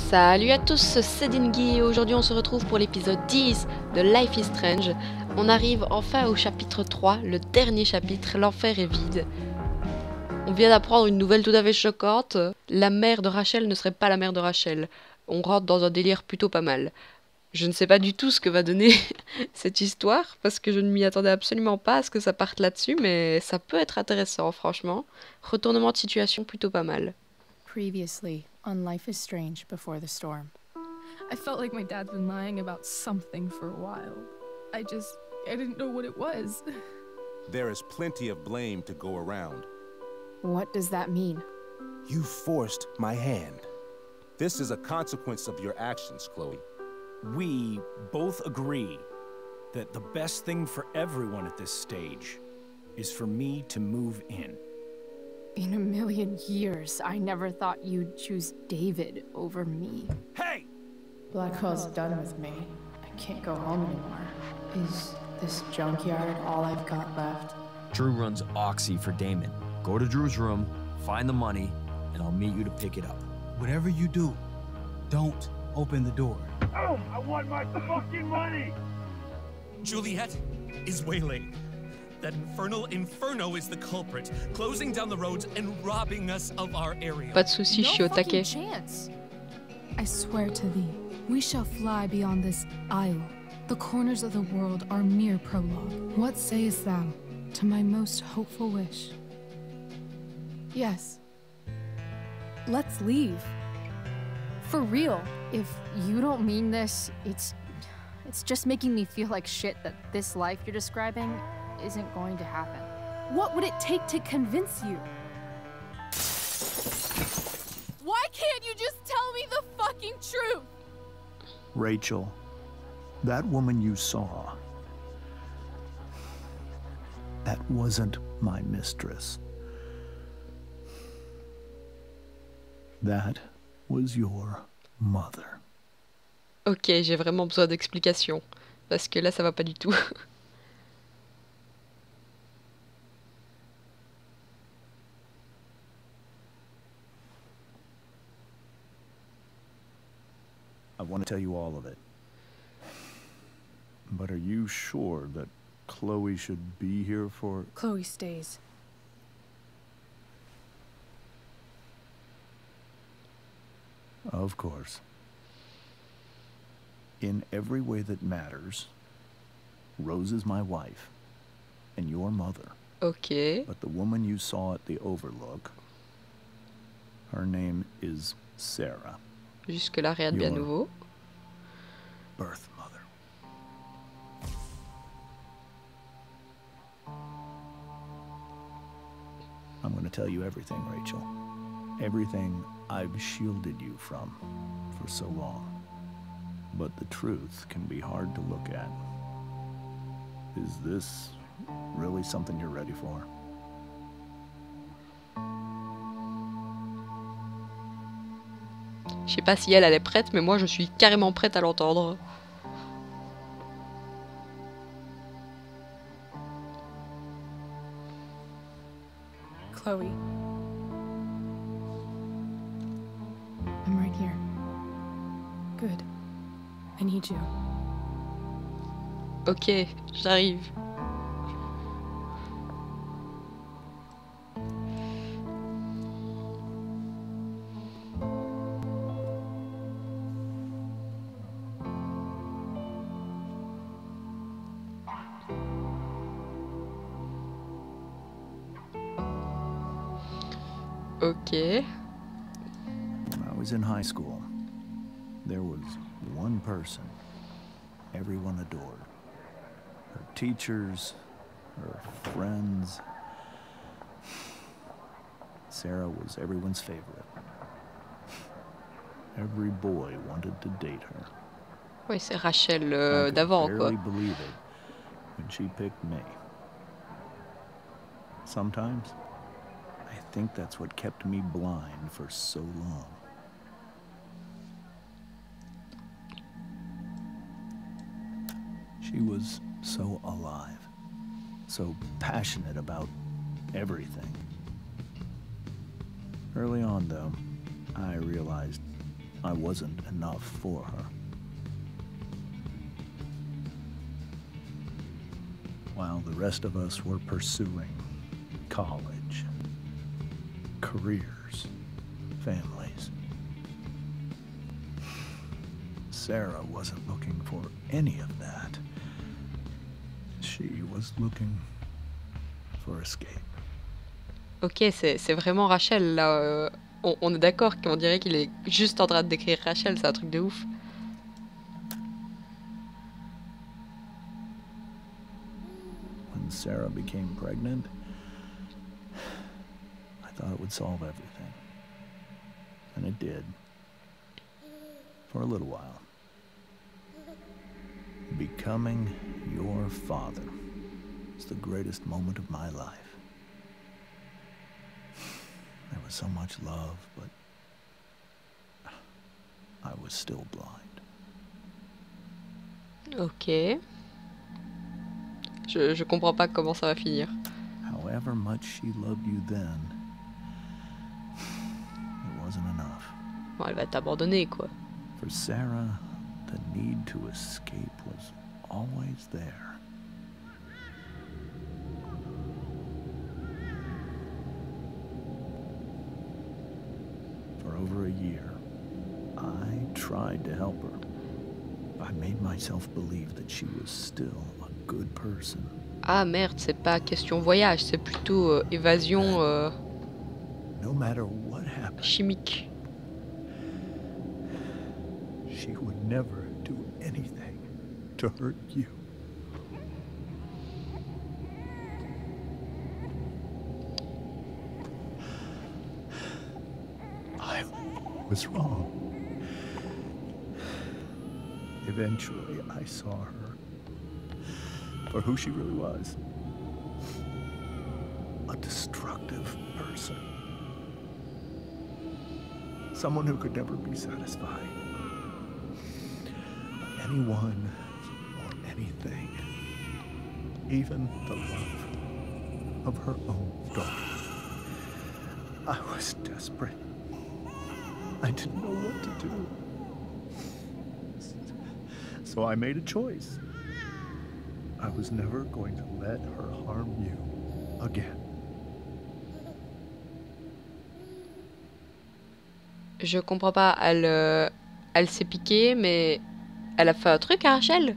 Salut à tous, c'est Dingy et aujourd'hui on se retrouve pour l'épisode 10 de Life is Strange. On arrive enfin au chapitre 3, le dernier chapitre, l'enfer est vide. On vient d'apprendre une nouvelle tout à fait choquante. La mère de Rachel ne serait pas la mère de Rachel. On rentre dans un délire plutôt pas mal. Je ne sais pas du tout ce que va donner cette histoire, parce que je ne m'y attendais absolument pas à ce que ça parte là-dessus, mais ça peut être intéressant franchement. Retournement de situation plutôt pas mal. Previously on Life is Strange Before the Storm. I felt like my dad's been lying about something for a while. I didn't know what it was. There is plenty of blame to go around. What does that mean? You forced my hand. This is a consequence of your actions, Chloe. We both agree that the best thing for everyone at this stage is for me to move in. In a million years, I never thought you'd choose David over me. Hey! Blackwell's done with me. I can't go home anymore. Is this junkyard all I've got left? Drew runs Oxy for Damon. Go to Drew's room, find the money, and I'll meet you to pick it up. Whatever you do, don't open the door. Oh, I want my fucking money! Juliet is waylaid. That infernal inferno is the culprit, closing down the roads and robbing us of our area. Pas de soucis, je suis au taquet. Chance. I swear to thee, we shall fly beyond this isle. The corners of the world are mere prologue. What sayest thou to my most hopeful wish? Yes. Let's leave. For real. If you don't mean this, it's just making me feel like shit that this life you're describing isn't going to happen. What would it take to convince you? Why can't you just tell me the fucking truth? Rachel, that woman you saw, that wasn't my mistress. That was your mother. Ok, j'ai vraiment besoin d'explications. Parce que là, ça va pas du tout. I want to tell you all of it. But are you sure that Chloe should be here for... Chloe stays. Of course. In every way that matters, Rose is my wife and your mother. Ok. But the woman you saw at the Overlook, her name is Sarah. Jusque-là, rien de bien nouveau. Birth mother. I'm going to tell you everything, Rachel. Everything I've shielded you from for so long. But the truth can be hard to look at. Is this really something you're ready for? Je sais pas si elle est prête, mais moi je suis carrément prête à l'entendre. Chloe. I'm right here. Good. I need you. Ok, j'arrive. Ok. When I was in high school, there was one person everyone adored. Her teachers, her friends. Sarah was everyone's favorite. Every boy wanted to date her. Oui, c'est Rachel I could d'avant, quoi. barely believe it when she picked me. Sometimes, I think that's what kept me blind for so long. She was so alive, so passionate about everything. Early on, though, I realized I wasn't enough for her. While the rest of us were pursuing college, careers, families, Sarah wasn't looking for any of that. She was looking for escape. Ok, c'est vraiment Rachel là. On est d'accord qu'on dirait qu'il est juste en train de décrire Rachel, c'est un truc de ouf. When Sarah became pregnant, I thought it would solve everything. And it did. For a little while. Becoming your father was the greatest moment of my life. There was so much love, but I was still blind. Ok. Je comprends pas comment ça va finir. However much she loved you then, it wasn't enough. Bon, elle va t'abandonner quoi. For Sarah, the need to escape was always there. For over a year, I tried to help her. I made myself believe that she was still a good person. Ah merde, c'est pas question voyage, c'est plutôt évasion No matter what happened, chimique. she would never do anything to hurt you. I was wrong. Eventually, I saw her for who she really was. A destructive person. Someone who could never be satisfied. Anyone or anything. Even the love of her own daughter. I was desperate. I didn't know what to do. So I made a choice. I was never going to let her harm you again. Je comprends pas, elle s'est piquée, mais elle a fait un truc à Rachel?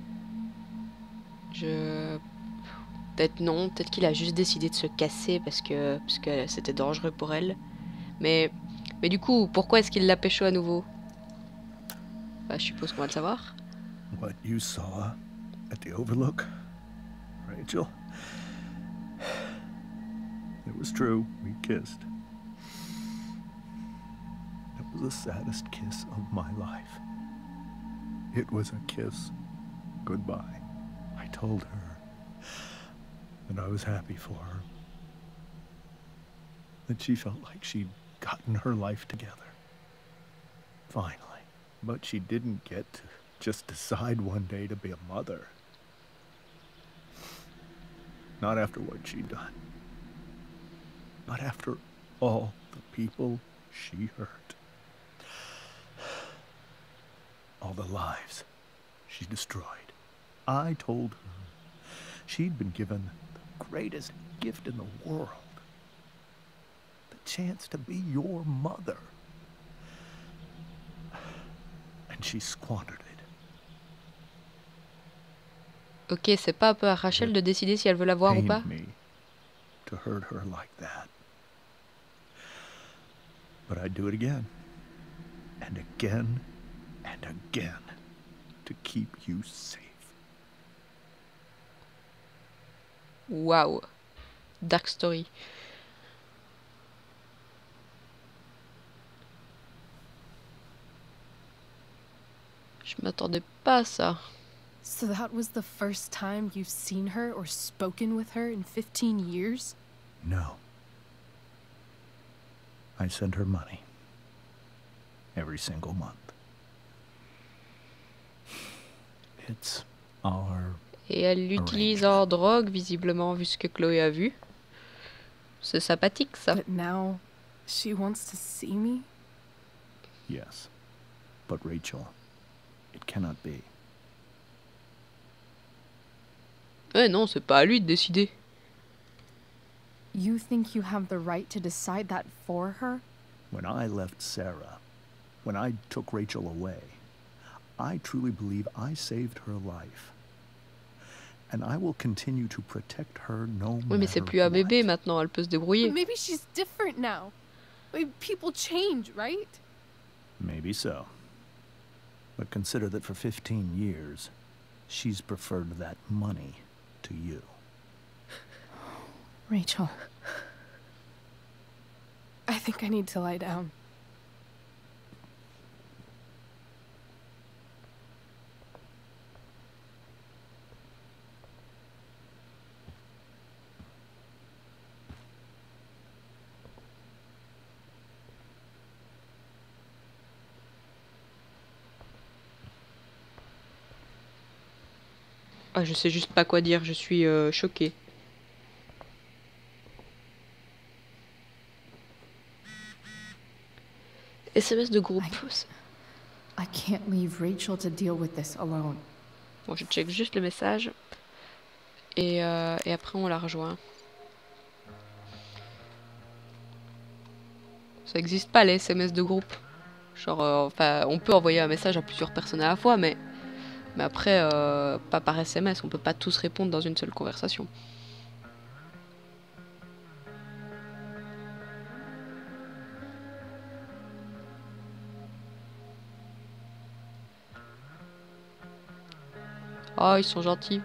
Peut-être non, peut-être qu'il a juste décidé de se casser parce que c'était dangereux pour elle. Mais du coup, pourquoi est-ce qu'il l'a pécho à nouveau? Bah, je suppose qu'on va le savoir. What you saw at the Overlook, Rachel, it was true, we kissed. It was the saddest kiss of my life. It was a kiss goodbye. I told her that I was happy for her. That she felt like she'd gotten her life together. Finally. But she didn't get to just decide one day to be a mother. Not after what she'd done. Not after all the people she hurt. All the lives she destroyed. I told her she'd been given the greatest gift in the world. The chance to be your mother. And she squandered it. Ok, c'est pas un peu à Rachel de décider si elle veut la voir ou pas? Pained me to hurt her like that. But I'd do it again. And again. And again. To keep you safe. Waouh. Dark story. Je m'attendais pas à ça. So that was the first time you've seen her or spoken with her in 15 years? No. I send her money. Every single month. It's our... Et elle l'utilise en drogue, visiblement, vu ce que Chloé a vu. C'est sympathique, ça. But now, she wants to see me? Yes. But Rachel, it cannot be. Eh non, c'est pas à lui de décider. You think you have the right to decide that for her? When I left Sarah, when I took Rachel away, I truly believe I saved her life. And I will continue to protect her no Oui, mais c'est matter plus un bébé what. maintenant, elle peut se débrouiller. But maybe she's different now. Maybe people change, right? Maybe so. But consider that for 15 years, she's preferred that money to you. Rachel. I think I need to lie down. Ah, je sais juste pas quoi dire, je suis choquée. SMS de groupe. I can't leave Rachel to deal with this alone. Bon, je check juste le message. Et après, on la rejoint. Ça existe pas les SMS de groupe. Genre, enfin, on peut envoyer un message à plusieurs personnes à la fois, mais après, pas par SMS. On peut pas tous répondre dans une seule conversation. Oh, ils sont gentils.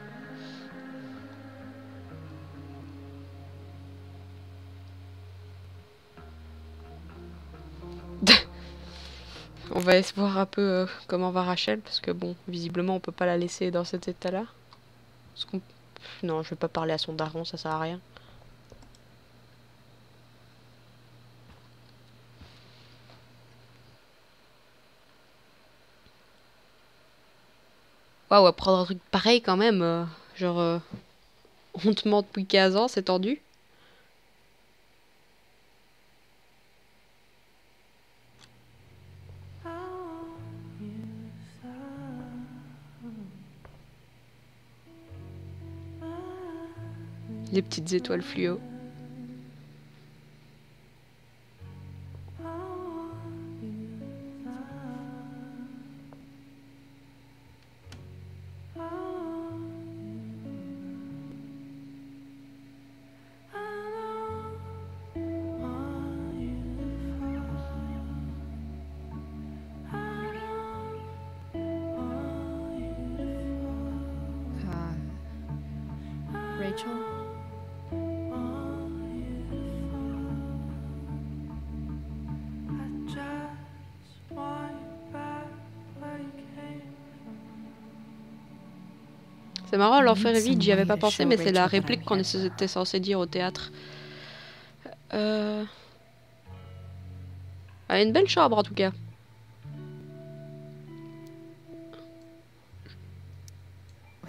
On va essayer de voir un peu comment va Rachel, parce que bon, visiblement on peut pas la laisser dans cet état-là. Non, je vais pas parler à son daron, ça sert à rien. Waouh, apprendre un truc pareil quand même, genre on te ment depuis 15 ans, c'est tendu. Les petites étoiles fluo. Rachel? C'est marrant, l'enfer est vide, j'y avais pas pensé, mais c'est la réplique qu'on était censé dire au théâtre. Elle a une belle chambre en tout cas.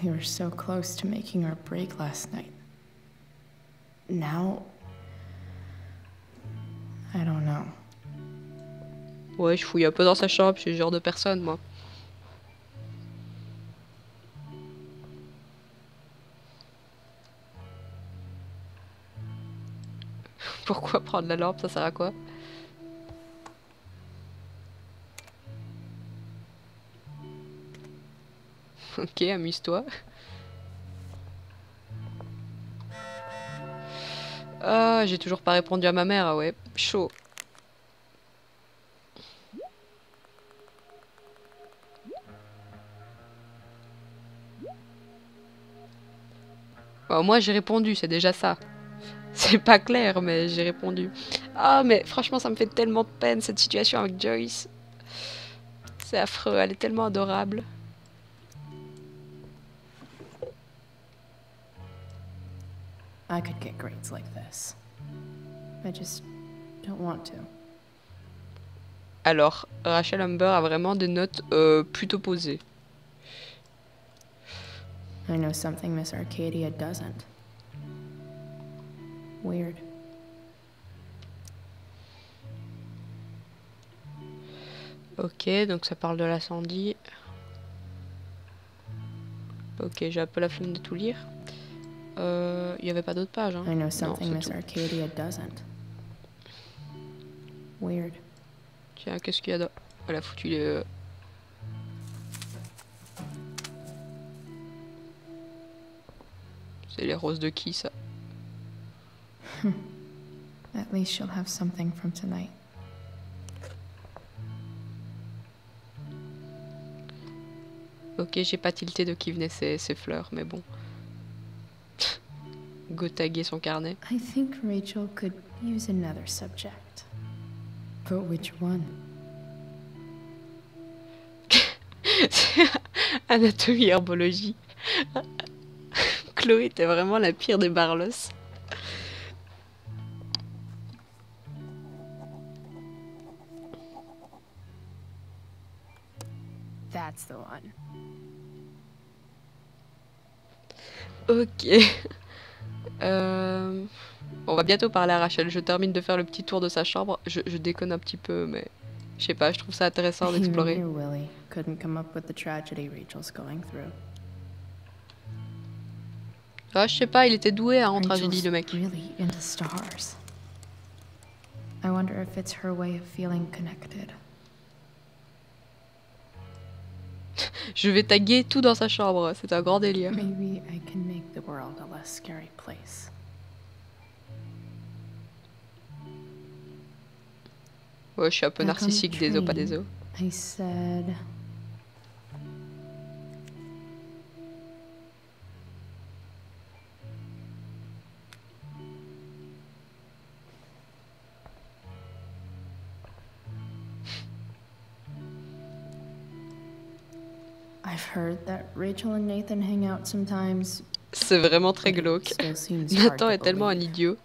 We were so close to making our break last night. Now, I don't know. Ouais, je fouille un peu dans sa chambre, je suis ce genre de personne, moi. Pourquoi prendre la lampe, ça sert à quoi? Ok, amuse-toi. Ah, j'ai toujours pas répondu à ma mère, ah ouais, chaud. Bon, moi j'ai répondu, c'est déjà ça. C'est pas clair, mais j'ai répondu. Ah, mais franchement, ça me fait tellement de peine cette situation avec Joyce. C'est affreux, elle est tellement adorable. I could get grades like this. I just don't want to. Alors, Rachel Amber a vraiment des notes plutôt posées. I know something Miss Arcadia doesn't. Weird. Ok, donc ça parle de l'incendie. Ok, j'ai un peu la flemme de tout lire. Il n'y avait pas d'autres pages. Hein. I know Non, something c'est Miss tout. Arcadia doesn't. Weird. Tiens, qu'est-ce qu'il y a là? Elle a foutu les... C'est les roses de qui, ça? At least she'll have something from tonight. Ok, j'ai pas tilté de qui venaient ces fleurs, mais bon. Go taguer son carnet. I think Rachel could use another subject. But which one? Anatomie, herbologie. Chloé était vraiment la pire des barlos. That's the one. Ok. On va bientôt parler à Rachel. Je termine de faire le petit tour de sa chambre. Je déconne un petit peu, mais je sais pas, je trouve ça intéressant Even d'explorer. your Willie couldn't come up with the tragedy Rachel's going through. Ah, je sais pas, il était doué en tragédie, le mec. Really into stars. I wonder if it's her way of feeling connected. Je vais taguer tout dans sa chambre, c'est un grand délire. Maybe I can make the world a less scary place. Ouais, je suis un peu Back on the narcissique, des os, pas des train, os. I said, I've heard that Rachel and Nathan hang out sometimes. C'est vraiment très but it glauque. still seems hard Nathan to est tellement un believe. idiot.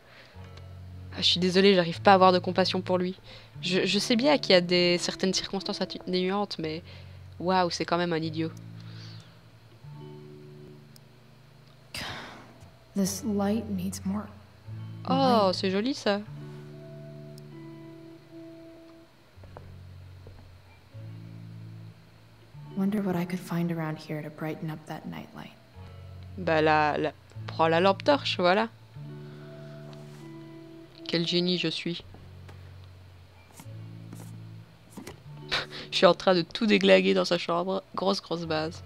Ah, je suis désolée, j'arrive pas à avoir de compassion pour lui. Je sais bien qu'il y a certaines circonstances atténuantes, mais waouh, c'est quand même un idiot. This light needs more. Oh, light. c'est joli ça. Wonder what I could find around here to brighten up that nightlight. Bah prends la lampe torche, voilà. Quel génie je suis. Je suis en train de tout déglaguer dans sa chambre. Grosse base.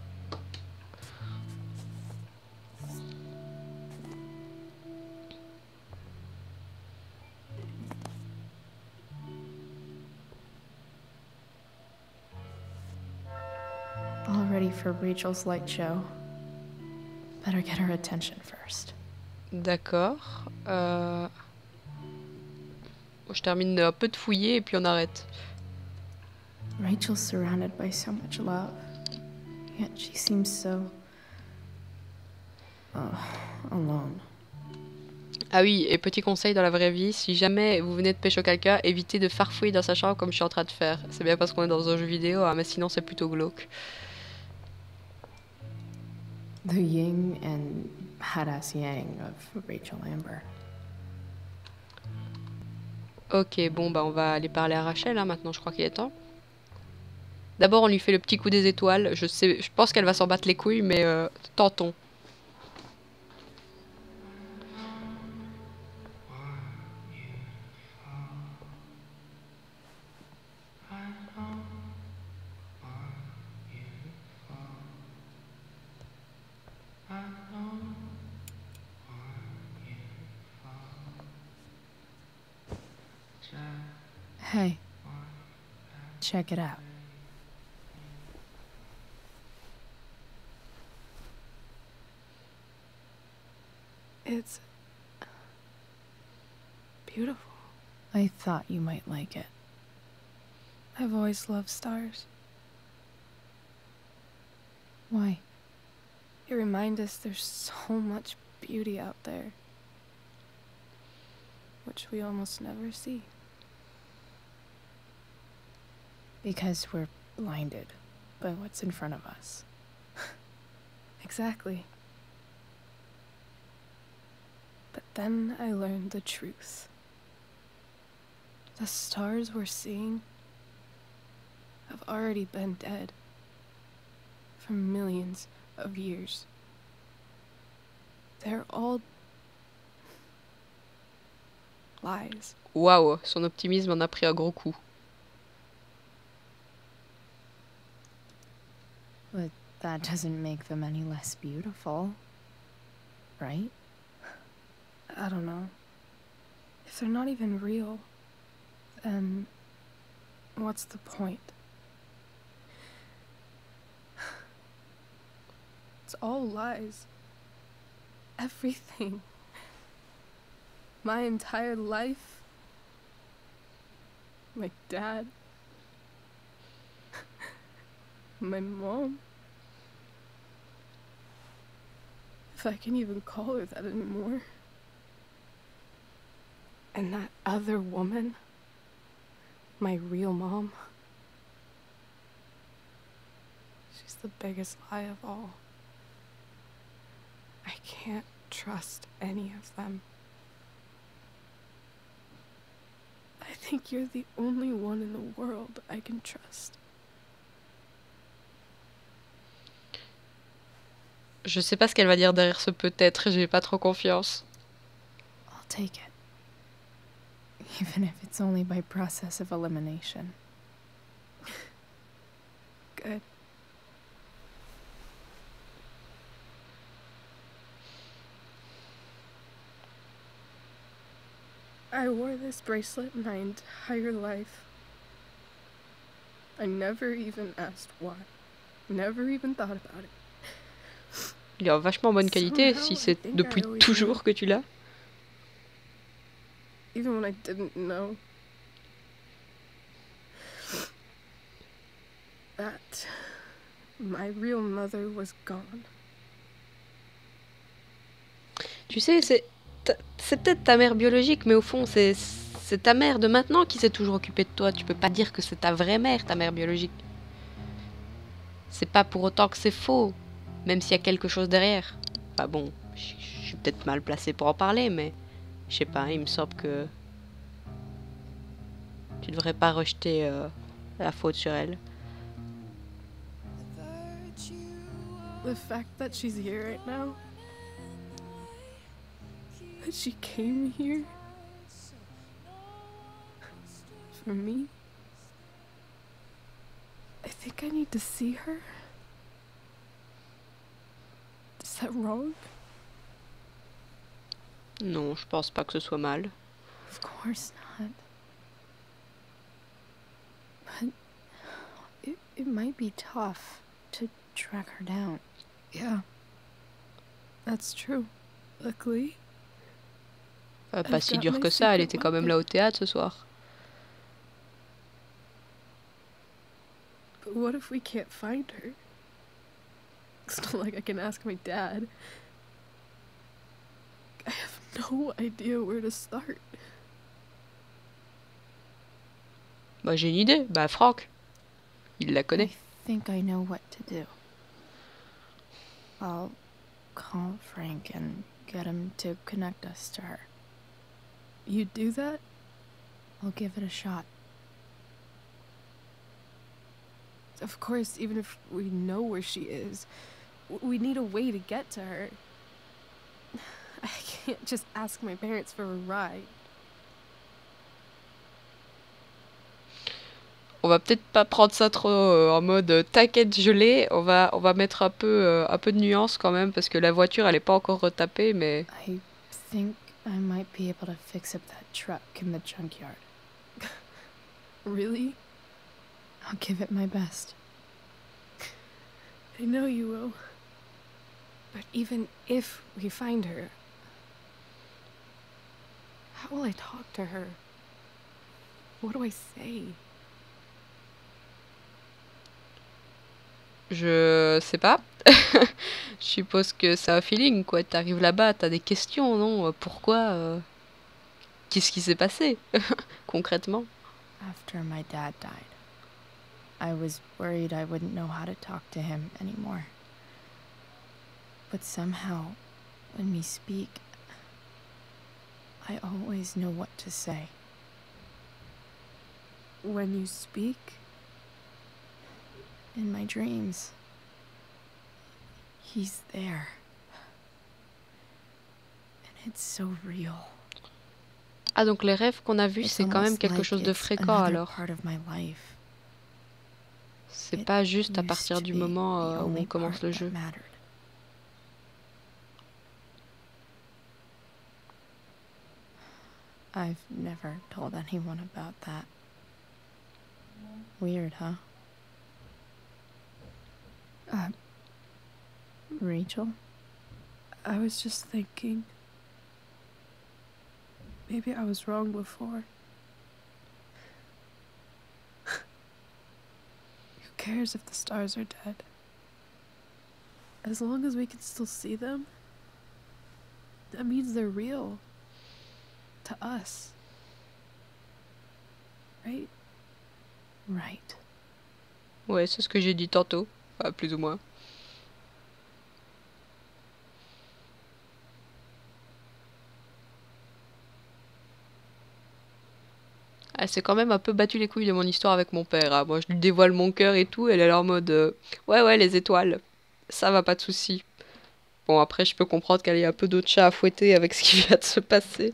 All ready for Rachel's light show. Better get her attention first. D'accord. Je termine un peu de fouiller et puis on arrête. Rachel's surrounded by so much love, yet she seems so alone. Ah oui, et petit conseil dans la vraie vie, si jamais vous venez de pécho quelqu'un, évitez de farfouiller dans sa chambre comme je suis en train de faire. C'est bien parce qu'on est dans un jeu vidéo, hein, mais sinon c'est plutôt glauque. The yin and badass yang of Rachel Amber. Ok, bon bah on va aller parler à Rachel, hein, maintenant je crois qu'il est temps. D'abord on lui fait le petit coup des étoiles, je pense qu'elle va s'en battre les couilles, mais tentons. Hey, check it out. It's beautiful. I thought you might like it. I've always loved stars. Why? They remind us there's so much beauty out there, which we almost never see. Because we're blinded by what's in front of us. Exactly. But then I learned the truth. The stars we're seeing, have already been dead for millions of years. They're all lies. Waouh, son optimisme en a pris un gros coup. But that doesn't make them any less beautiful, right? I don't know. If they're not even real, then what's the point? It's all lies. Everything. My entire life. My dad. My mom. If I can even call her that anymore. And that other woman, my real mom, she's the biggest lie of all. I can't trust any of them. I think you're the only one in the world I can trust. Je sais pas ce qu'elle va dire derrière ce peut-être, j'ai pas trop confiance. I'll take it. Even if it's only by process of elimination. Good. I wore this bracelet my entire life. I never even asked why. Never even thought about it. Il est en vachement bonne qualité si c'est depuis toujours que tu l'as. Even when I didn't know that my real mother was gone. Tu sais, c'est peut-être ta mère biologique, mais au fond, c'est ta mère de maintenant qui s'est toujours occupée de toi. Tu peux pas dire que c'est ta vraie mère, ta mère biologique. C'est pas pour autant que c'est faux, même s'il y a quelque chose derrière. Bah bon, je suis peut-être mal placée pour en parler, mais je sais pas, il me semble que tu devrais pas rejeter la faute sur elle. The fact that she's here right now, that she came here for me, I think I need to see her. Is that wrong? Non, je pense pas que ce soit mal. Of course not. But it might be tough to track her down. Yeah. That's true. Luckily. Pas si dur que ça, elle était quand même là au théâtre ce soir. But what if we can't find her? It's not like I can ask my dad. I have no idea where to start. Bah j'ai une idée, bah Franck. Il la connaît. I think I know what to do. I'll call Frank and get him to connect us to her. You do that? I'll give it a shot. Of course, even if we know where she is, we need a way to get to her. I can't just ask my parents for a ride. On va peut-être pas prendre ça trop en mode t'inquiète, je l'ai. On va mettre un peu de nuance quand même parce que la voiture elle est pas encore retapée, mais. I think I might be able to fix up that truck in the junkyard. Really? I'll give it my best. I know you will. But even if we find her, how will I talk to her? What do I say? Je sais pas. Je suppose que c'est un feeling, quoi. T'arrives là-bas, t'as des questions, non? Pourquoi? Qu'est-ce qui s'est passé? Concrètement. After my dad died, I was worried I wouldn't know how to talk to him anymore. But somehow, when we speak, I always know what to say. When you speak? in my dreams. He's there. And it's so real. Ah, donc les rêves qu'on a vus, It's c'est quand même almost quelque like chose de it's fréquent another alors. part of my life. C'est It pas juste à used partir to du be moment the où only on commence part le that jeu. mattered. I've never told anyone about that. Weird, huh? Rachel? I was just thinking. Maybe I was wrong before. Who cares if the stars are dead? As long as we can still see them, that means they're real. To us. Right? Right. Ouais, c'est ce que j'ai dit tantôt. Enfin, plus ou moins. Elle s'est quand même un peu battu les couilles de mon histoire avec mon père. Hein. Moi, je lui dévoile mon cœur et tout. Elle est là en mode ouais, ouais, les étoiles. Ça va, pas de souci. Bon, après, je peux comprendre qu'elle ait un peu d'autres chats à fouetter avec ce qui vient de se passer.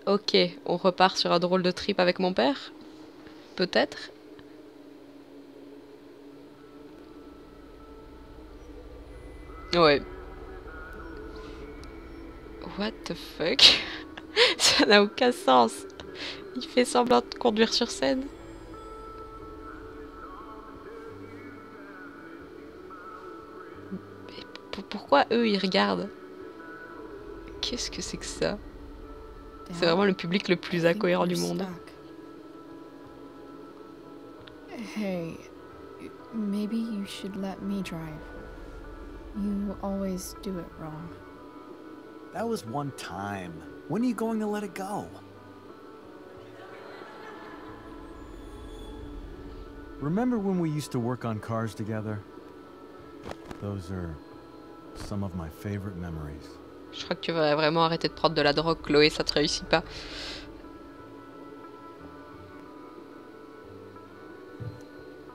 Ok, on repart sur un drôle de trip avec mon père. Peut-être. Ouais. What the fuck? Ça n'a aucun sens. Il fait semblant de conduire sur scène. Mais pourquoi eux ils regardent? Qu'est-ce que c'est que ça? C'est vraiment le public le plus incohérent du monde. Hey, maybe you should let me drive. You always do it wrong. That was one time. When are you going to let it go? Remember when we used to work on cars together? Those are some of my favorite memories. Je crois que tu vas vraiment arrêter de prendre de la drogue, Chloé, ça te réussit pas.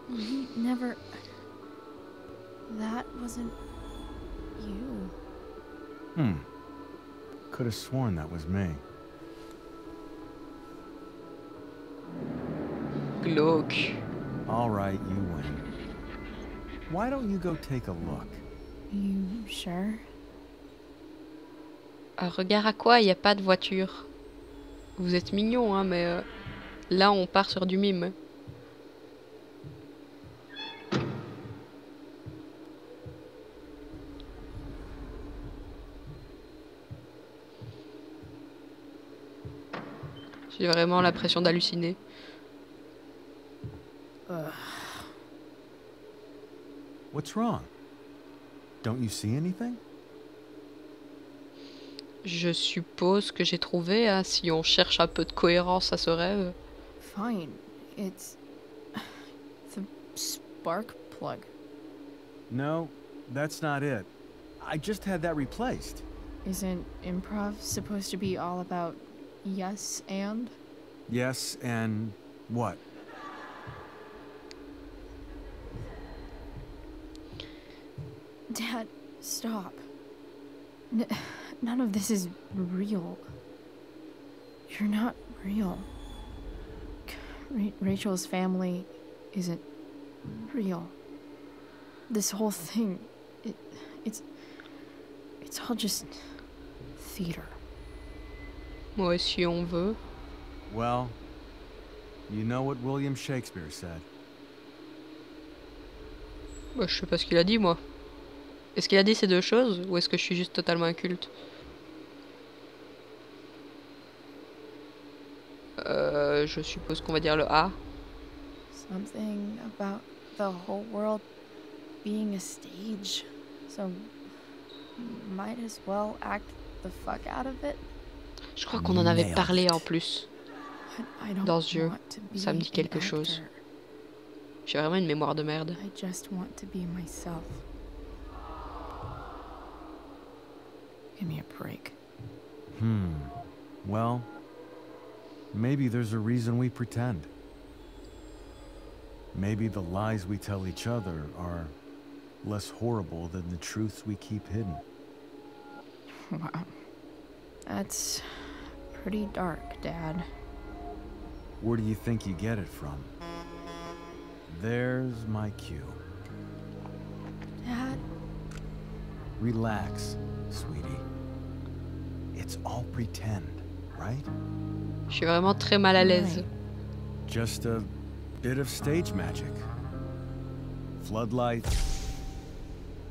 We never... That wasn't... you. Could have sworn that was me. Glauque. All right, you win. Why don't you go take a look? You sure? Un regard à quoi? Il n'y a pas de voiture. Vous êtes mignons, hein, mais là on part sur du mime. J'ai vraiment l'impression d'halluciner. What's wrong? Don't you see anything? Je suppose que j'ai trouvé, hein, si on cherche un peu de cohérence à ce rêve. Fine. It's... the spark plug. No, that's not it. I just had that replaced. Isn't improv supposed to be all about yes and? Yes, and what? Dad, stop. None of this is real. You're not real. Rachel's family isn't real. This whole thing, it's all just theater. Ouais, si on veut. Well, you know what William Shakespeare said. Bah, je sais pas ce qu'il a dit, moi. Est-ce qu'il a dit ces deux choses, ou est-ce que je suis juste totalement inculte? Je suppose qu'on va dire le A. Something about the whole world being a stage. So might as well act the fuck out of it. Je crois qu'on en avait parlé en plus. Dans ce jeu. Ça me dit quelque chose. J'ai vraiment une mémoire de merde. I just want to be myself. Give me a break. Well, Maybe there's a reason we pretend. Maybe the lies we tell each other are less horrible than the truths we keep hidden. Wow. That's pretty dark, Dad. Where do you think you get it from? There's my cue. Dad? Relax, sweetie. It's all pretend, right? Je suis vraiment très mal à l'aise. Just a bit of stage magic. Floodlights,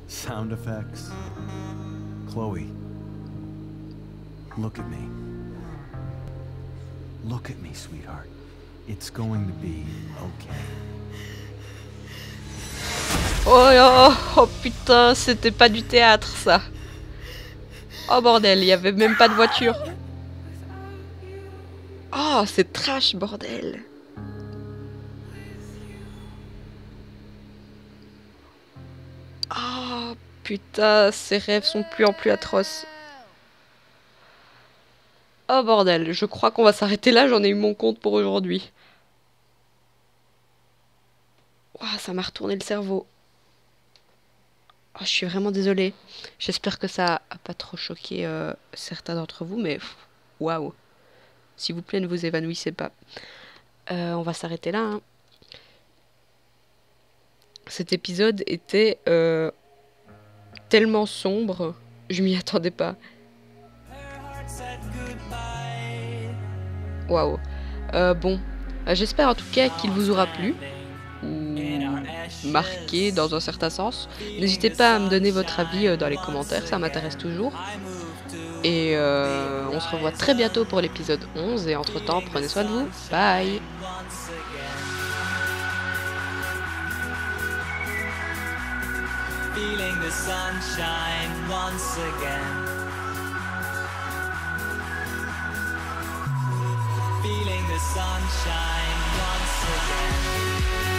sound effects. Chloe, look at me. Look at me, sweetheart. It's going to be okay. Oh putain, c'était pas du théâtre ça. Oh bordel, il y avait même pas de voiture. Oh, c'est trash bordel. Oh putain, ces rêves sont plus en plus atroces. Oh bordel, je crois qu'on va s'arrêter là, j'en ai eu mon compte pour aujourd'hui. Ouah, ça m'a retourné le cerveau. Oh, je suis vraiment désolée. J'espère que ça a pas trop choqué certains d'entre vous, mais waouh. S'il vous plaît, ne vous évanouissez pas. On va s'arrêter là. Hein. Cet épisode était tellement sombre, je m'y attendais pas. Waouh. Bon, j'espère en tout cas qu'il vous aura plu. Ou marqué dans un certain sens. N'hésitez pas à me donner votre avis dans les commentaires, ça m'intéresse toujours. Et on se revoit très bientôt pour l'épisode 11. Et entre temps, prenez soin de vous. Bye. Feeling the sunshine once again. Feeling the sunshine once again.